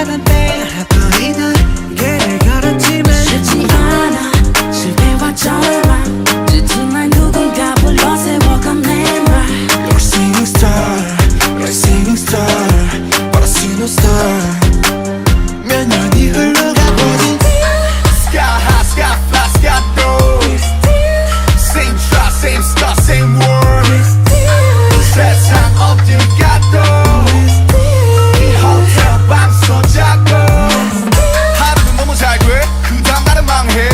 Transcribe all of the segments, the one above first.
빨간 땡 했더니 난 길을 걸었지만 쉽지 않아 실패와 절망 짙은 누군가 불러 세워간 내 말 You're a singing star, you're a singing star But I see no star 몇 년이 흘러가버린 Sky high, sky fly, sky low Same try, same star, same world 세상 어딜 가도 이 호텔 방송 잡고 하루는 너무 잘돼 그 다음 날은 망해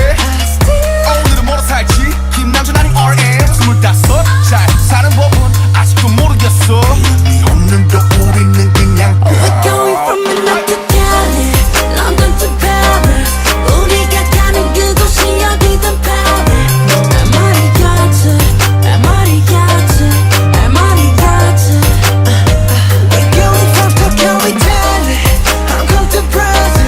오늘은 뭐로 살지 김남준 아닌 RM 25 잘 사는 법은 아직도 모르겠어 네 없는데 우리는 그냥 We're going from Manhattan to Cali London to Paris 우리가 가는 그곳이 어디든 Paris 날 말이었지 날 말이었지 날 말이었지 We're going from Tokyo, Italy Hong Kong to Brazil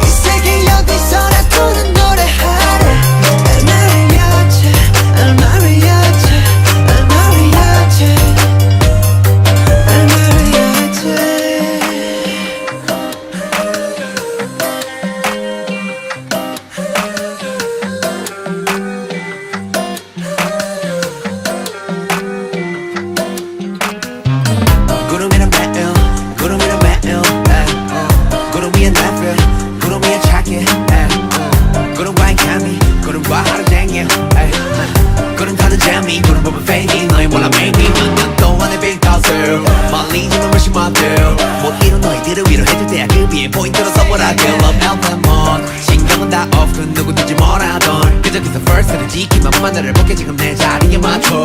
이 세계 어디서나 부는 노래하래 날 말이었지 날 말이었지 날 말이었지 날 말이었지 구름 위는 매일 구름 위는 매일 구름 위에 날별 구름 위에 찾기 구름과의 케미 구름과 하루 종일 구름 타는 재미 구름 보면 fading 너희 몰라 maybe 몇년 동안의 big hustle 멀리 지는 rushing my deal 못 이룬 너희들을 위로해줄 때야 그 위에 포인트로 what I do love Airplane mode 신경은 다 off 그 누구든지 뭐라던 그저 기서 first를 지키만 나를 볼게 지금 내 자리에 맞춰